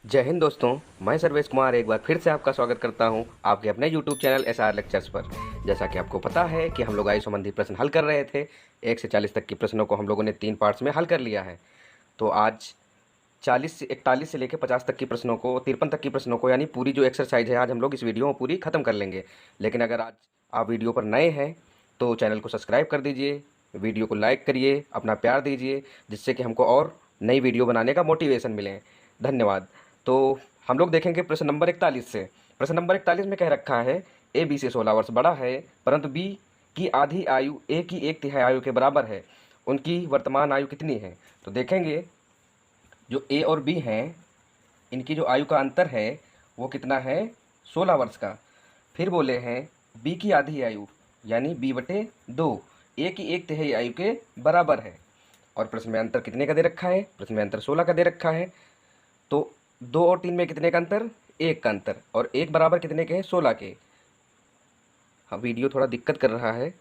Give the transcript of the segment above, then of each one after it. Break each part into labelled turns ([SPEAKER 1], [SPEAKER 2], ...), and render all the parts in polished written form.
[SPEAKER 1] जय हिंद दोस्तों। मैं सर्वेश कुमार एक बार फिर से आपका स्वागत करता हूं आपके अपने YouTube चैनल SR लेक्चर्स पर। जैसा कि आपको पता है कि हम लोग आयु संबंधी प्रश्न हल कर रहे थे। 1 से 40 तक के प्रश्नों को हम लोगों ने 3 पार्ट्स में हल कर लिया है। तो आज 41 से लेकर 50 तक की प्रश्नों को, 53 तक की प्रश्नों को, यानी पूरी जो एक्सरसाइज है आज हम लोग इस वीडियो में पूरी ख़त्म कर लेंगे। लेकिन अगर आज आप वीडियो पर नए हैं तो चैनल को सब्सक्राइब कर दीजिए, वीडियो को लाइक करिए, अपना प्यार दीजिए, जिससे कि हमको और नई वीडियो बनाने का मोटिवेशन मिले। धन्यवाद। तो हम लोग देखेंगे प्रश्न नंबर 41 से। प्रश्न नंबर 41 में कह रखा है ए बी से 16 वर्ष बड़ा है, परंतु बी की आधी आयु ए की 1/3 आयु के बराबर है। उनकी वर्तमान आयु कितनी है? तो देखेंगे जो ए और बी हैं, इनकी जो आयु का अंतर है वो कितना है? 16 वर्ष का। फिर बोले हैं बी की आधी आयु यानी b/2 ए की 1/3 आयु के बराबर है। और प्रश्न में अंतर कितने का दे रखा है? प्रश्न में अंतर 16 का दे रखा है। तो 2 और 3 में कितने का अंतर? 1 का अंतर। और 1 बराबर कितने के हैं? 16 के। हाँ, वीडियो थोड़ा दिक्कत कर रहा है।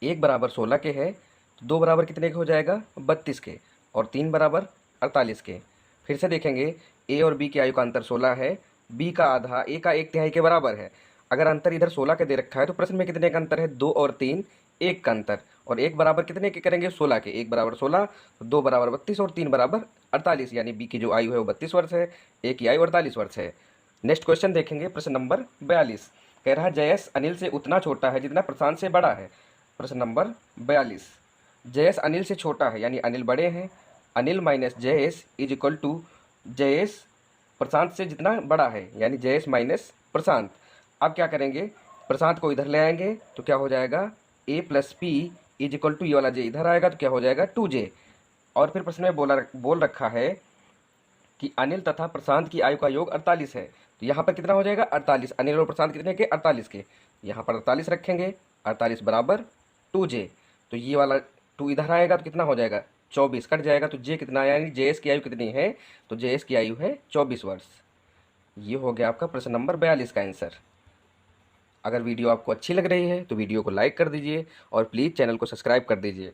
[SPEAKER 1] 1 बराबर 16 के है तो 2 बराबर कितने के हो जाएगा? 32 के। और 3 बराबर 48 के। फिर से देखेंगे ए और बी की आयु का अंतर 16 है, बी का आधा ए का 1/3 के बराबर है। अगर अंतर इधर 16 के दे रखा है तो प्रश्न में कितने का अंतर है? 2 और 3 1 का अंतर। और 1 बराबर कितने के करेंगे? 16 के। 1 बराबर 16, 2 बराबर 32 और 3 बराबर 48, यानी बी की जो आयु है वो 32 वर्ष है, ए की आयु 48 वर्ष है। नेक्स्ट क्वेश्चन देखेंगे, प्रश्न नंबर 42। कह रहा है जयेश अनिल से उतना छोटा है जितना प्रशांत से बड़ा है। प्रश्न नंबर 42। जयेश अनिल से छोटा है यानी अनिल बड़े हैं। Anil minus Jayesh is equal to Jayesh Prashant से जितना बड़ा है यानी जयेश माइनस प्रशांत। अब क्या करेंगे? प्रशांत को इधर ले आएंगे तो क्या हो जाएगा? a plus P is equal to ये वाला j इधर आएगा तो क्या हो जाएगा? 2j। और फिर प्रश्न में बोल रखा है कि अनिल तथा प्रशांत की आयु का योग 48 है। तो यहाँ पर कितना हो जाएगा? 48। अनिल और प्रशांत कितने के? 48 के। यहाँ पर 48 रखेंगे, 48 बराबर 2j। तो ये वाला 2 इधर आएगा तो कितना हो जाएगा? 24 कट जाएगा तो j कितना आया? यानी js की आयु कितनी है? तो js की आयु है 24 वर्ष। ये हो गया आपका प्रश्न नंबर 42 का आंसर। अगर वीडियो आपको अच्छी लग रही है तो वीडियो को लाइक कर दीजिए और प्लीज़ चैनल को सब्सक्राइब कर दीजिए।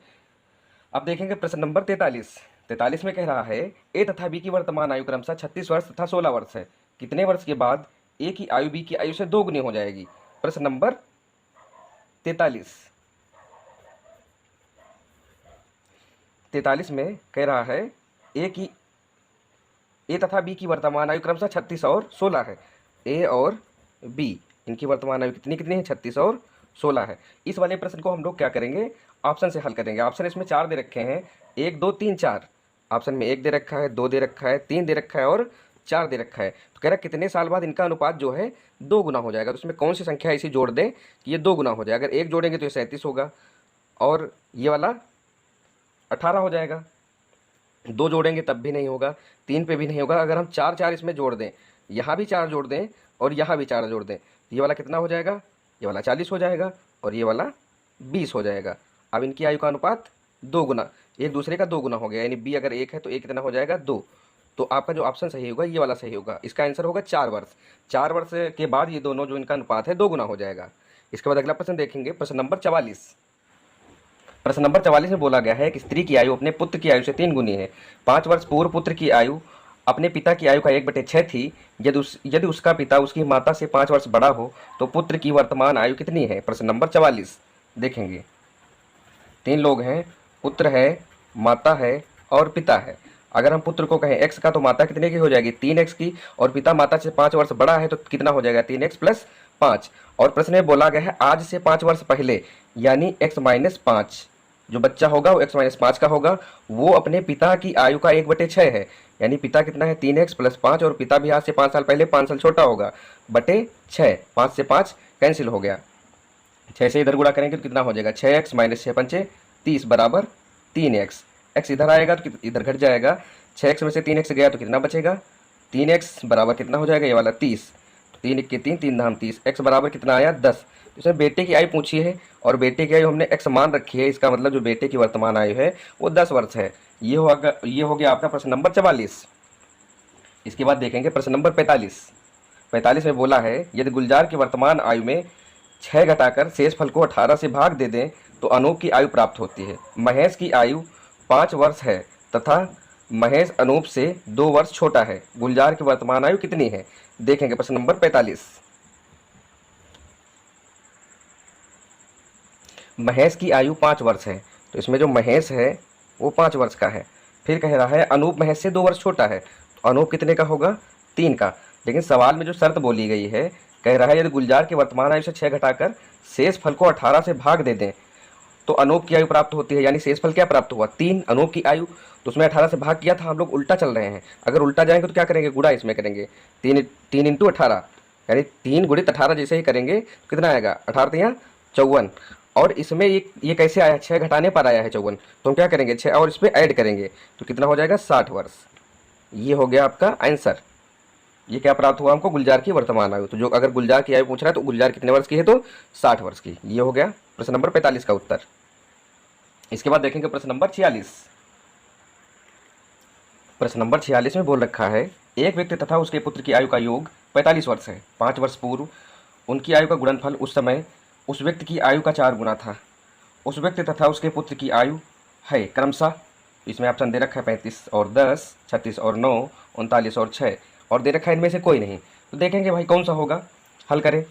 [SPEAKER 1] अब देखेंगे प्रश्न नंबर 43। 43 में कह रहा है ए तथा बी की वर्तमान आयु क्रमशः 36 वर्ष तथा 16 वर्ष है। कितने वर्ष के बाद ए की आयु बी की आयु से 2 गुनी हो जाएगी? प्रश्न नंबर 43। 43 में कह रहा है ए तथा बी की वर्तमान आयु क्रमशः 36 और 16 है। ए और बी इनकी वर्तमान आयु कितनी कितनी है? 36 और 16 है। इस वाले प्रश्न को हम लोग क्या करेंगे? ऑप्शन से हल करेंगे। ऑप्शन इसमें 4 दे रखे हैं, 1 2 3 4। ऑप्शन में 1 दे रखा है, 2 दे रखा है, 3 दे रखा है और 4 दे रखा है। तो कह रहा है कितने साल बाद इनका अनुपात जो है 2 गुना हो जाएगा। तो उसमें कौन सी संख्या ऐसी जोड़ दें कि ये 2 गुना हो जाए? अगर 1 जोड़ेंगे तो ये 37 होगा और ये वाला 18 हो जाएगा। 2 जोड़ेंगे तब भी नहीं होगा, 3 पे भी नहीं होगा। अगर हम 4 4 इसमें जोड़ दें, यहाँ भी 4 जोड़ दें और यहाँ भी 4 जोड़ दें, ये वाला कितना हो जाएगा? ये वाला 40 हो जाएगा और ये वाला 20 हो जाएगा। अब इनकी आयु का अनुपात 2 गुना, एक दूसरे का 2 गुना हो गया। यानी बी अगर 1 है तो ए कितना हो जाएगा? 2। तो आपका जो ऑप्शन सही होगा ये वाला सही होगा। इसका आंसर होगा 4 वर्ष। 4 वर्ष के बाद ये दोनों जो इनका अनुपात है 2 गुना हो जाएगा। इसके बाद अगला प्रश्न देखेंगे, प्रश्न नंबर 44। प्रश्न नंबर 44 में बोला गया है कि स्त्री की आयु अपने पुत्र की आयु से 3 गुनी है। 5 वर्ष पूर्व पुत्र की आयु अपने पिता की आयु का 1/6 थी। यदि उसका पिता उसकी माता से 5 वर्ष बड़ा हो तो पुत्र की वर्तमान आयु कितनी है? प्रश्न नंबर 44 देखेंगे। 3 लोग हैं, पुत्र है, माता है और पिता है। अगर हम पुत्र को कहें x का तो माता कितने की हो जाएगी? 3x की। और पिता माता से 5 वर्ष बड़ा है तो कितना हो जाएगा? 3x + 5। और प्रश्न में बोला गया है आज से 5 वर्ष पहले यानी x - 5 जो बच्चा होगा वो x - 5 का होगा। वो अपने पिता की आयु का 1/6 है। यानी पिता कितना है? 3x + 5 और पिता भी आज से 5 साल पहले 5 साल छोटा होगा, बटे 6। 5 से 5 कैंसिल हो गया, 6 से इधर गुणा करेंगे तो कितना हो जाएगा? 6x - 6 पंचे 30 बराबर 3x। x इधर आएगा तो इधर घट जाएगा। 6x में से 3x गया तो कितना बचेगा? 3x बराबर कितना हो जाएगा? ये वाला 30। तो 3 × 3 3 धाम 30। x बराबर कितना आया? 10। इसमें बेटे की आयु पूछी है और बेटे की आयु हमने x मान रखी है। इसका मतलब जो बेटे की वर्तमान आयु है वो 10 वर्ष है। ये हो गया आपका प्रश्न नंबर 44। इसके बाद देखेंगे प्रश्न नंबर 45। 45 में बोला है यदि गुलजार की वर्तमान आयु में 6 घटाकर शेष फल को 18 से भाग दे दें तो अनूप की आयु प्राप्त होती है। महेश की आयु 5 वर्ष है तथा महेश अनूप से 2 वर्ष छोटा है, गुलजार की वर्तमान आयु कितनी है? देखेंगे प्रश्न नंबर 45। महेश की आयु 5 वर्ष है, तो इसमें जो महेश है वो 5 वर्ष का है। फिर कह रहा है अनूप महेश से 2 वर्ष छोटा है, तो अनूप कितने का होगा? 3 का। लेकिन सवाल में जो शर्त बोली गई है, कह रहा है यदि गुलजार की वर्तमान आयु से 6 घटाकर शेष फल को 18 से भाग दे दें तो अनूप की आयु प्राप्त होती है। यानी शेष फल क्या प्राप्त हुआ? 3, अनूप की आयु, तो उसमें 18 से भाग किया था, हम लोग उल्टा चल रहे हैं। अगर उल्टा जाएंगे तो क्या करेंगे? गुणा इसमें करेंगे। 3 इंटू 18, यानी 3 गुणित 18 जैसे ही करेंगे तो कितना आएगा? 18 या 54। और इसमें ये कैसे आया? 6 घटाने पर आया है 54, तो हम क्या करेंगे? 6 और इस पर ऐड करेंगे तो कितना हो जाएगा? 60 वर्ष। ये हो गया आपका आंसर। ये क्या प्राप्त हुआ हमको? गुलजार की वर्तमान आयु। तो जो अगर गुलजार की आयु पूछ रहा है तो गुलजार कितने वर्ष की है? तो 60 वर्ष की। ये हो गया प्रश्न नंबर 45 का उत्तर। इसके बाद देखेंगे प्रश्न नंबर 46। प्रश्न नंबर 46 में बोल रखा है एक व्यक्ति तथा उसके पुत्र की आयु का योग 45 वर्ष है। 5 वर्ष पूर्व उनकी आयु का गुणनफल उस समय उस व्यक्ति की आयु का 4 गुना था। उस व्यक्ति तथा उसके पुत्र की आयु है क्रमशः, इसमें ऑप्शन दे रखा है 35 और 10, 36 और 9, 39 और 6, और दे रखा है इनमें से कोई नहीं। तो देखेंगे भाई कौन सा होगा, हल करें।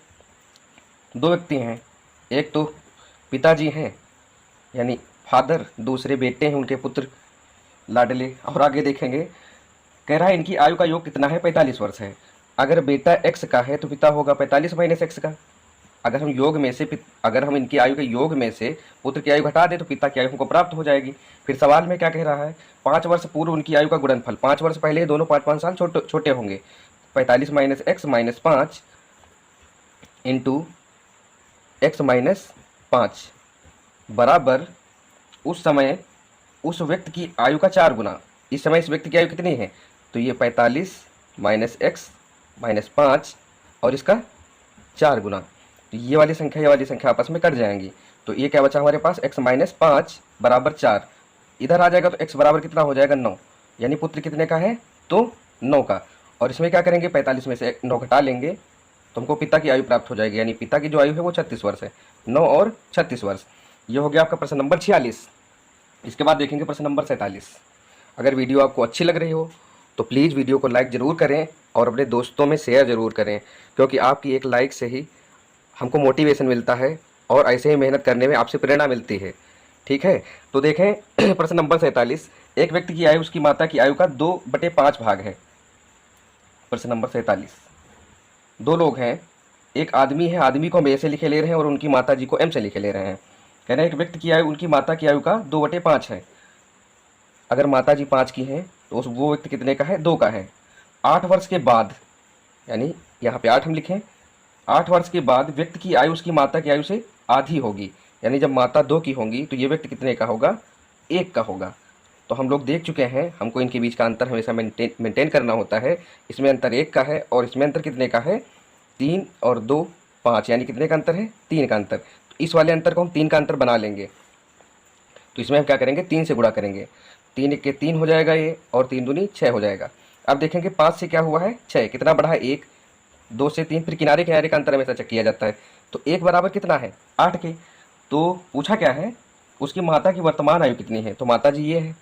[SPEAKER 1] 2 व्यक्ति हैं, एक तो पिताजी हैं यानी फादर, दूसरे बेटे हैं उनके पुत्र लाडले। और आगे देखेंगे कह रहा है इनकी आयु का योग कितना है? 45 वर्ष है। अगर बेटा x का है तो पिता होगा 45 माइनस x का। अगर हम योग में से अगर हम इनकी आयु के योग में से पुत्र की आयु घटा दें तो पिता की आयु हमको प्राप्त हो जाएगी। फिर सवाल में क्या कह रहा है? 5 वर्ष पूर्व उनकी आयु का गुणनफल, 5 वर्ष पहले दोनों 5-5 साल छोटे होंगे। 45 minus x minus 5 into x minus 5 बराबर उस समय उस व्यक्ति की आयु का 4 गुना। इस समय इस व्यक्ति की आयु कितनी है? तो ये 45 माइनस x माइनस 5 और इसका 4 गुना। तो ये वाली संख्या आपस में कट जाएंगी। तो ये क्या बचा हमारे पास? x माइनस 5 बराबर 4। इधर आ जाएगा तो x बराबर कितना हो जाएगा? 9। यानी पुत्र कितने का है? तो 9 का। और इसमें क्या करेंगे? 45 में से 9 घटा लेंगे तो हमको पिता की आयु प्राप्त हो जाएगी। यानी पिता की जो आयु है वो 36 वर्ष है। 9 और 36 वर्ष। ये हो गया आपका प्रश्न नंबर 46। इसके बाद देखेंगे प्रश्न नंबर 47। अगर वीडियो आपको अच्छी लग रही हो तो प्लीज़ वीडियो को लाइक ज़रूर करें और अपने दोस्तों में शेयर ज़रूर करें, क्योंकि आपकी एक लाइक से ही हमको मोटिवेशन मिलता है और ऐसे ही मेहनत करने में आपसे प्रेरणा मिलती है। ठीक है, तो देखें प्रश्न नंबर 47। एक व्यक्ति की आयु उसकी माता की आयु का 2/5 भाग है। प्रश्न नंबर 47। 2 लोग हैं, एक आदमी है, आदमी को हम ए से लिखे ले रहे हैं और उनकी माता जी को एम से लिखे ले रहे हैं। कह रहे हैं एक व्यक्ति की आयु उनकी माता की आयु का 2/5 है। अगर माता जी 5 की हैं तो वो व्यक्ति कितने का है? 2 का है। 8 वर्ष के बाद, यानी यहाँ पे 8 हम लिखें, 8 वर्ष के बाद व्यक्ति की आयु उसकी माता की आयु से आधी होगी। यानी जब माता 2 की होंगी तो ये व्यक्ति कितने का होगा? 1 का होगा। तो हम लोग देख चुके हैं, हमको इनके बीच का अंतर हमेशा मेंटेन करना होता है। इसमें अंतर 1 का है और इसमें अंतर कितने का है? 3 और 2 5, यानी कितने का अंतर है? 3 का अंतर। तो इस वाले अंतर को हम 3 का अंतर बना लेंगे। तो इसमें हम क्या करेंगे? 3 से गुणा करेंगे। 3 1 के 3 हो जाएगा ये, और 3 दूनी 6 हो जाएगा। अब देखेंगे 5 से क्या हुआ है? 6। कितना बढ़ा है? 1। 2 से 3, फिर किनारे किनारे का अंतर हमेशा चेक किया जाता है। तो 1 बराबर कितना है? 8 के। तो पूछा क्या है? उसकी माता की वर्तमान आयु कितनी है? तो माता जी ये है।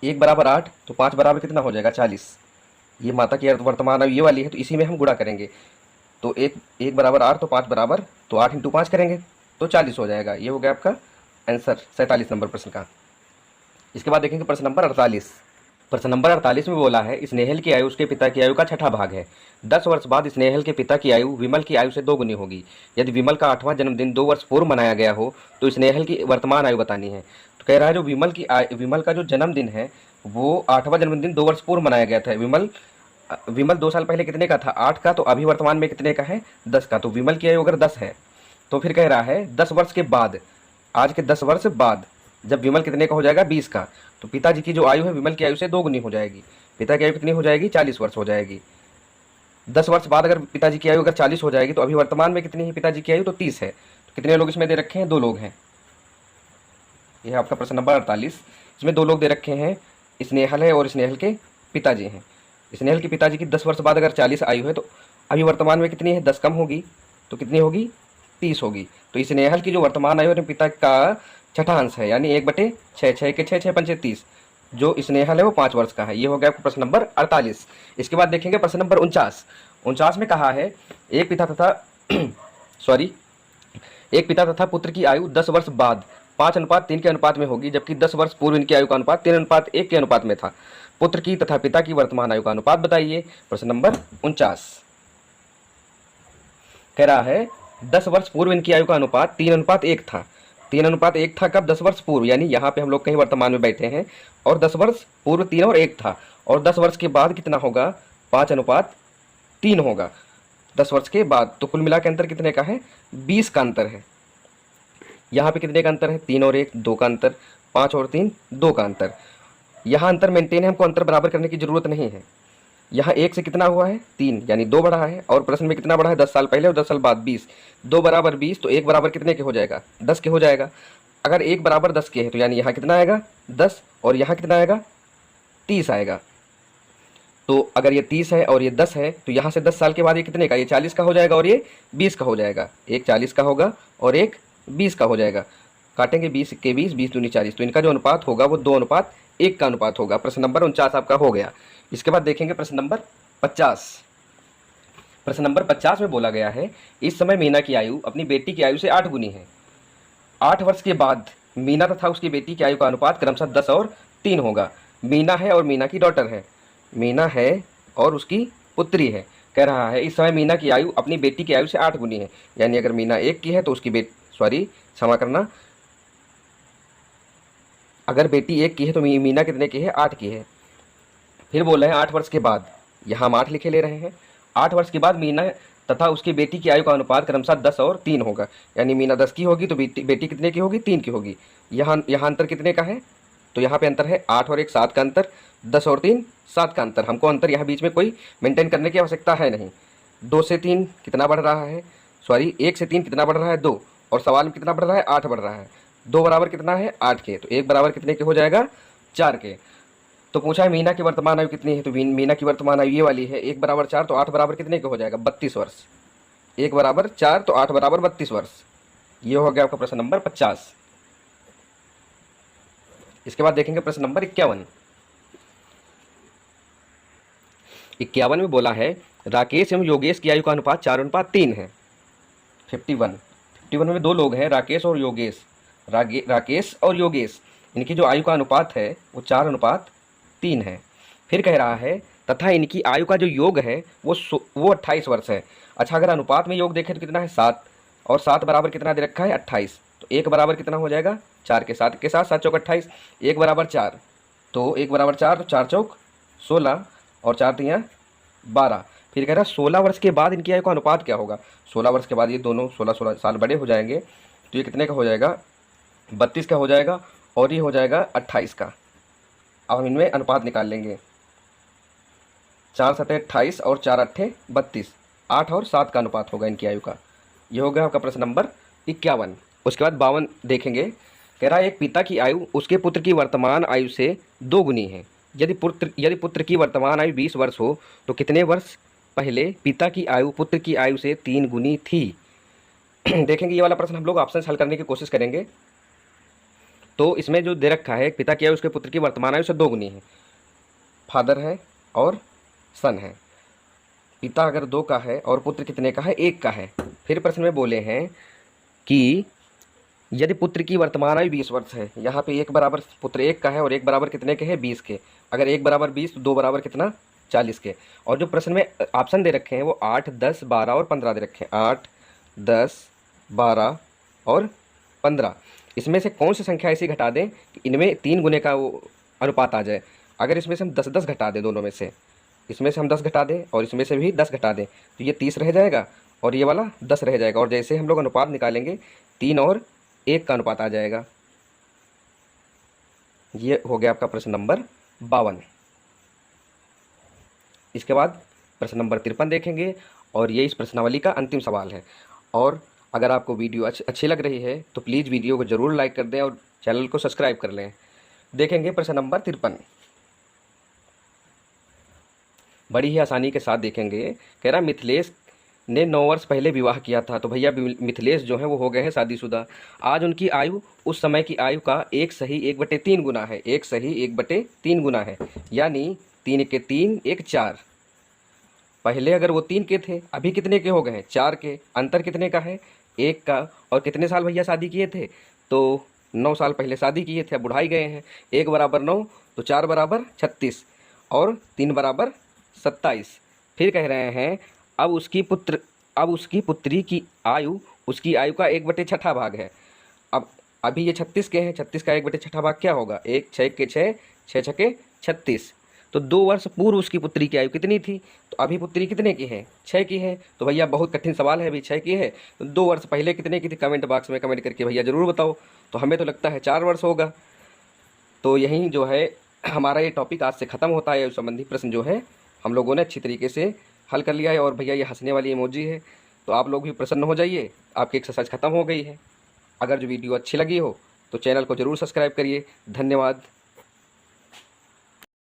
[SPEAKER 1] एक बराबर 8, तो 5 बराबर कितना हो जाएगा? 40। ये माता की वर्तमान आयु ये वाली है, तो इसी में हम गुणा करेंगे। तो 1 बराबर 8, तो 5 बराबर, तो 8 इंटू 5 करेंगे तो 40 हो जाएगा। ये हो गया आपका आंसर 47 नंबर प्रश्न का। इसके बाद देखेंगे प्रश्न नंबर 48। प्रश्न नंबर 48 में बोला है स्नेहल की आयु उसके पिता की आयु का 6ठा भाग है। 10 वर्ष बाद स्नेहल के पिता की आयु विमल की आयु से 2 गुनी होगी। यदि विमल का 8वां जन्मदिन 2 वर्ष पूर्व मनाया गया हो तो स्नेहल की वर्तमान आयु बतानी है। तो कह रहा है जो विमल का जो जन्मदिन है वो 8वां जन्मदिन 2 वर्ष पूर्व मनाया गया था। विमल 2 साल पहले कितने का था? 8 का। तो अभी वर्तमान में कितने का है? 10 का। तो विमल की आयु अगर 10 है तो फिर कह रहा है 10 वर्ष के बाद, आज के 10 वर्ष बाद जब विमल कितने का हो जाएगा? 20 का। तो पिताजी की जो आयु है विमल की आयु से 2 गुनी हो जाएगी। पिता की आयु कितनी हो जाएगी? 40 वर्ष हो जाएगी। 10 वर्ष बाद अगर पिताजी की आयु अगर 40 हो जाएगी तो अभी वर्तमान में कितनी है पिताजी की आयु? तो 30 है। तो कितने लोग इसमें दे रखे हैं? 2 लोग हैं। यह आपका प्रश्न नंबर 48। इसमें 2 लोग दे रखे हैं, स्नेहल है और स्नेहल के पिताजी हैं। स्नेहल के पिताजी की 10 वर्ष बाद अगर 40 आयु है तो अभी वर्तमान में कितनी है? 10 कम होगी तो कितनी होगी? 30 होगी। तो स्नेहल की जो वर्तमान आयु अपने पिता का छठा अंश है, यानी 1/6, 6 के 6, 6 पंचे 30। जो स्नेहल है वो 5 वर्ष का है। ये हो गया आपका प्रश्न नंबर 48। इसके बाद देखेंगे प्रश्न नंबर 49। 49 में कहा है एक पिता तथा सॉरी एक पिता तथा पुत्र की आयु 10 वर्ष बाद 5:3 के अनुपात में होगी, जबकि 10 वर्ष पूर्व इनकी आयु का अनुपात 3:1 के अनुपात में था। पुत्र की तथा पिता की वर्तमान आयु का अनुपात बताइए। प्रश्न नंबर 49 कह रहा है 10 वर्ष पूर्व इनकी आयु का अनुपात 3:1 था। 3:1 था कब? 10 वर्ष पूर्व, यानी यहाँ पे हम लोग कहीं वर्तमान में बैठे हैं और 10 वर्ष पूर्व 3 और 1 था, और 10 वर्ष के बाद कितना होगा? 5:3 होगा 10 वर्ष के बाद। तो कुल मिला के अंतर कितने का है? 20 का अंतर है। यहाँ पे कितने का अंतर है? 3 और 1 2 का अंतर, 5 और 3 2 का अंतर। यहाँ अंतर मेंटेन है, हमको अंतर बराबर करने की जरूरत नहीं है। यहाँ 1 से कितना हुआ है? 3, यानी 2 बढ़ा है, और प्रश्न में कितना बढ़ा है? 10 साल पहले और 10 साल बाद 20। 2 बराबर 20, तो 1 बराबर कितने के हो जाएगा? 10 के हो जाएगा। अगर 1 बराबर 10 के है तो यानी यहाँ कितना आएगा? 10, और यहाँ कितना आएगा? 30 आएगा। तो अगर ये 30 है और ये 10 है तो यहाँ से 10 साल के बाद ये कितने का? ये 40 का हो जाएगा और ये 20 का हो जाएगा। एक 40 का होगा और एक 20 का हो जाएगा। काटेंगे 20 के 20, 20 दूनी 40, तो इनका जो अनुपात होगा वो 2:1 का अनुपात होगा। प्रश्न नंबर 49 आपका हो गया। इसके बाद देखेंगे प्रश्न नंबर 50। प्रश्न नंबर 50 में बोला गया है इस समय मीना की आयु अपनी बेटी की आयु से 8 गुनी है। 8 वर्ष के बाद मीना तथा उसकी बेटी की आयु का अनुपात क्रमशः 10 और 3 होगा। मीना है और मीना की डॉटर है, मीना है और उसकी पुत्री है। कह रहा है इस समय मीना की आयु अपनी बेटी की आयु से 8 गुनी है, यानी अगर मीना 1 की है तो उसकी क्षमा करना, अगर बेटी 1 की है तो मीना कितने की है? 8 की है। फिर बोल रहे हैं 8 वर्ष के बाद, यहाँ हम 8 लिखे ले रहे हैं। 8 वर्ष के बाद मीना तथा उसकी बेटी की आयु का अनुपात क्रमशः 10 और 3 होगा, यानी मीना 10 की होगी तो बेटी कितने की होगी? 3 की होगी। यहाँ अंतर कितने का है? तो यहाँ पे अंतर है 8 और 1 7 का अंतर, 10 और 3 7 का अंतर। हमको अंतर यहाँ बीच में कोई मेंटेन करने की आवश्यकता है नहीं। 2 से 3 कितना बढ़ रहा है? 1 से 3 कितना बढ़ रहा है? 2, और सवाल में कितना बढ़ रहा है? 8 बढ़ रहा है। 2 बराबर कितना है? 8 के, तो 1 बराबर कितने के हो जाएगा? 4 के। तो पूछा है मीना की वर्तमान आयु कितनी है, तो मीना की वर्तमान आयु ये वाली है। 1 बराबर 4, तो 8 बराबर कितने के हो जाएगा? 32 वर्ष। 1 बराबर 4 तो 8 बराबर 32 वर्ष। ये हो गया आपका प्रश्न नंबर 50। इसके बाद देखेंगे प्रश्न नंबर 51। 51 में बोला है राकेश एवं योगेश की आयु का अनुपात 4:3 है। 51 में 2 लोग हैं, राकेश और योगेश। राकेश और योगेश, इनकी जो आयु का अनुपात है वो 4:3 है। फिर कह रहा है तथा इनकी आयु का जो योग है वो 28 वर्ष है। अच्छा, अगर अनुपात में योग देखें तो कितना है? 7, और 7 बराबर कितना दे रखा है? 28। तो 1 बराबर कितना हो जाएगा? 4 के 7 के साथ, 7 चौक 28। 1 बराबर 4, तो 1 बराबर 4, तो 4 चौक 16 और 4 तियाँ 12। फिर कह रहा है 16 वर्ष के बाद इनकी आयु का अनुपात क्या होगा? 16 वर्ष के बाद ये दोनों 16 साल बड़े हो जाएंगे, तो ये कितने का हो जाएगा? 32 का हो जाएगा, और ये हो जाएगा 28 का। अब हम इनमें अनुपात निकाल लेंगे। 4 7 28 और 4 8 32, 8 और 7 का अनुपात होगा इनकी आयु का। ये हो गया आपका प्रश्न नंबर 51। उसके बाद 52 देखेंगे। कह रहा है एक पिता की आयु उसके पुत्र की वर्तमान आयु से 2 गुनी है। यदि पुत्र की वर्तमान आयु 20 वर्ष हो तो कितने वर्ष पहले पिता की आयु पुत्र की आयु से 3 गुनी थी? देखेंगे ये वाला प्रश्न हम लोग ऑप्शन हल करने की कोशिश करेंगे। तो इसमें जो दे रखा है पिता की आयु उसके पुत्र की वर्तमान आयु से 2 गुनी है। फादर है और सन है। पिता अगर 2 का है और पुत्र कितने का है? 1 का है। फिर प्रश्न में बोले हैं कि यदि पुत्र की वर्तमान आयु 20 वर्ष है, यहाँ पे 1 बराबर पुत्र 1 का है और 1 बराबर कितने के है? 20 के। अगर 1 बराबर 20 तो 2 बराबर कितना? 40 के। और जो प्रश्न में ऑप्शन दे रखे हैं वो 8 10 12 और 15 दे रखे हैं। 8 10 12 और 15, इसमें से कौन सी संख्या ऐसी घटा दें कि इनमें 3 गुने का वो अनुपात आ जाए? अगर इसमें से हम 10 10 घटा दें, दोनों में से इसमें से हम 10 घटा दें और इसमें से भी 10 घटा दें, तो ये 30 रह जाएगा और ये वाला 10 रह जाएगा। और जैसे हम लोग अनुपात निकालेंगे 3 और 1 का अनुपात आ जाएगा। ये हो गया आपका प्रश्न नंबर 52। इसके बाद प्रश्न नंबर 53 देखेंगे और ये इस प्रश्नावली का अंतिम सवाल है। और अगर आपको वीडियो अच्छी लग रही है तो प्लीज़ वीडियो को ज़रूर लाइक कर दें और चैनल को सब्सक्राइब कर लें। देखेंगे प्रश्न नंबर 53, बड़ी ही आसानी के साथ देखेंगे। कह रहा ने 9 वर्ष पहले विवाह किया था। तो भैया मिथिलेश जो हैं वो हो गए हैं शादीशुदा। आज उनकी आयु उस समय की आयु का 1 सही 1/3 गुना है। 1 सही 1/3 गुना है, यानी 3 के 3 1 4। पहले अगर वो 3 के थे, अभी कितने के हो गए हैं? 4 के। अंतर कितने का है? 1 का। और कितने साल भैया शादी किए थे? तो 9 साल पहले शादी किए थे, अब बुढ़ाई गए हैं। 1 बराबर 9, तो 4 बराबर 36 और 3 बराबर 27। फिर कह रहे हैं अब उसकी पुत्री की आयु उसकी आयु का 1/6 भाग है। अब अभी ये 36 के हैं, 36 का 1/6 भाग क्या होगा? 1 6 के 6 6 6 36। तो 2 वर्ष पूर्व उसकी पुत्री की आयु कितनी थी? तो अभी पुत्री कितने की है? 6 की है। तो भैया बहुत कठिन सवाल है, अभी 6 की है तो 2 वर्ष पहले कितने की थी? कमेंट बॉक्स में कमेंट करके भैया ज़रूर बताओ। तो हमें तो लगता है 4 वर्ष होगा। तो यहीं जो है हमारा ये टॉपिक आज से ख़त्म होता है। आयु संबंधी प्रश्न जो है हम लोगों ने अच्छी तरीके से हल कर लिया है। और भैया ये हंसने वाली इमोजी है, तो आप लोग भी प्रसन्न हो जाइए, आपकी एक्सरसाइज ख़त्म हो गई है। अगर जो वीडियो अच्छी लगी हो तो चैनल को ज़रूर सब्सक्राइब करिए। धन्यवाद।